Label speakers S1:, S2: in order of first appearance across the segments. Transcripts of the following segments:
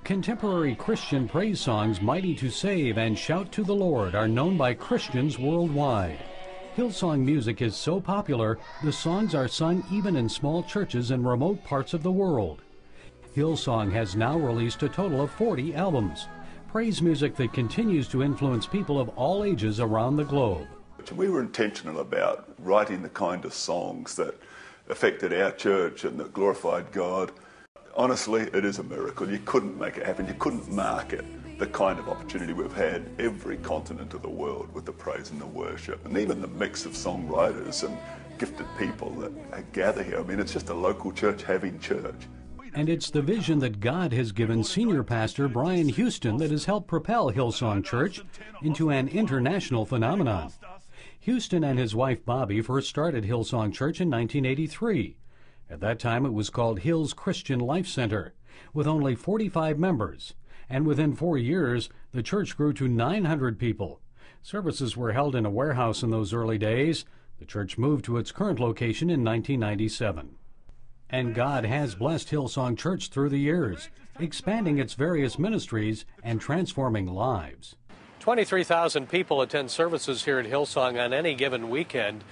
S1: Contemporary Christian praise songs Mighty to Save and Shout to the Lord are known by Christians worldwide. Hillsong music is so popular, the songs are sung even in small churches in remote parts of the world. Hillsong has now released a total of 40 albums, praise music that continues to influence people of all ages around the globe.
S2: We were intentional about writing the kind of songs that affected our church and that glorified God. Honestly, it is a miracle. You couldn't make it happen. You couldn't market the kind of opportunity we've had every continent of the world with the praise and the worship, and even the mix of songwriters and gifted people that gather here. I mean, it's just a local church having church.
S1: And it's the vision that God has given Senior Pastor Brian Houston that has helped propel Hillsong Church into an international phenomenon. Houston and his wife Bobby first started Hillsong Church in 1983. At that time, it was called Hills Christian Life Center, with only 45 members. And within 4 years, the church grew to 900 people. Services were held in a warehouse in those early days. The church moved to its current location in 1997. And God has blessed Hillsong Church through the years, expanding its various ministries and transforming lives.
S3: 23,000 people attend services here at Hillsong on any given weekend.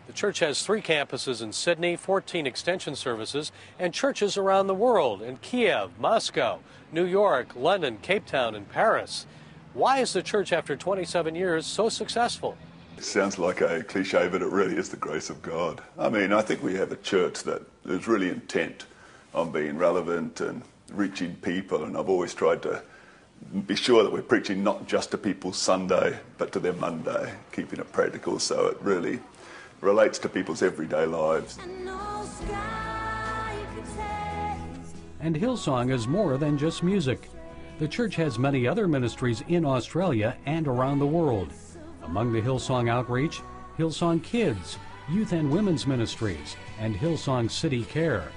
S3: The church has 3 campuses in Sydney, 14 extension services, and churches around the world in Kiev, Moscow, New York, London, Cape Town, and Paris. Why is the church, after 27 years, so successful?
S2: It sounds like a cliche, but it really is the grace of God. I mean, I think we have a church that is really intent on being relevant and reaching people, and I've always tried to be sure that we're preaching not just to people Sunday, but to their Monday, keeping it practical so it really relates to people's everyday lives.
S1: And Hillsong is more than just music. The church has many other ministries in Australia and around the world. Among the Hillsong outreach, Hillsong Kids, Youth and Women's Ministries, and Hillsong City Care.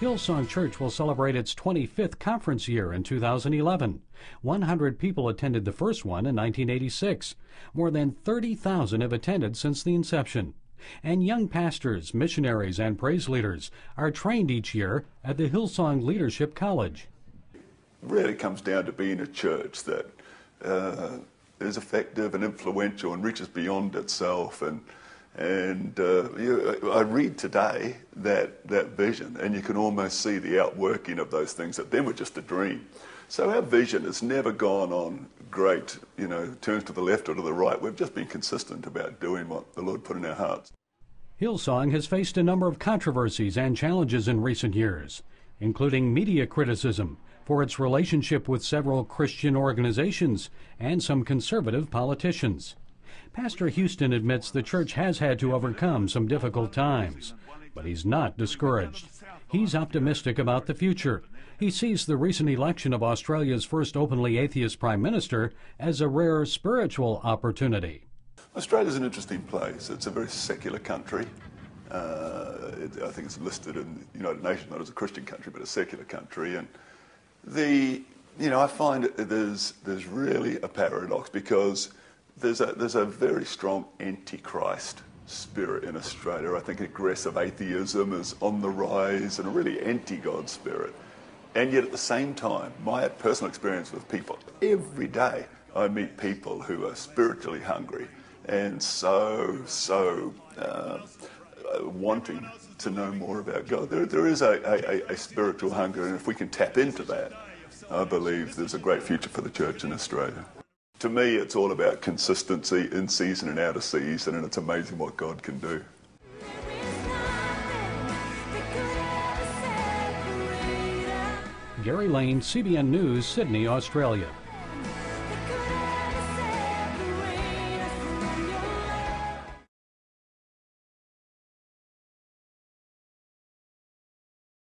S1: Hillsong Church will celebrate its 25th conference year in 2011. 100 people attended the first one in 1986. More than 30,000 have attended since the inception. And young pastors, missionaries, and praise leaders are trained each year at the Hillsong Leadership College.
S2: It really comes down to being a church that is effective and influential and reaches beyond itself. I read today that vision, and you can almost see the outworking of those things that then were just a dream. So our vision has never gone on great, turns to the left or to the right. We've just been consistent about doing what the Lord put in our hearts.
S1: Hillsong has faced a number of controversies and challenges in recent years, including media criticism for its relationship with several Christian organizations and some conservative politicians. Pastor Houston admits the church has had to overcome some difficult times, but he's not discouraged. He's optimistic about the future. He sees the recent election of Australia's first openly atheist prime minister as a rare spiritual opportunity.
S2: Australia's an interesting place. It's a very secular country. I think it's listed in the United Nations not as a Christian country, but a secular country. And I find there's really a paradox, because there's a very strong anti-Christ spirit in Australia. I think aggressive atheism is on the rise, and a really anti-God spirit. And yet at the same time, my personal experience with people, every day I meet people who are spiritually hungry and so wanting to know more about God. There is a spiritual hunger, and if we can tap into that, I believe there's a great future for the church in Australia. To me, it's all about consistency in season and out of season, and it's amazing what God can do.
S1: Gary Lane, CBN News, Sydney, Australia.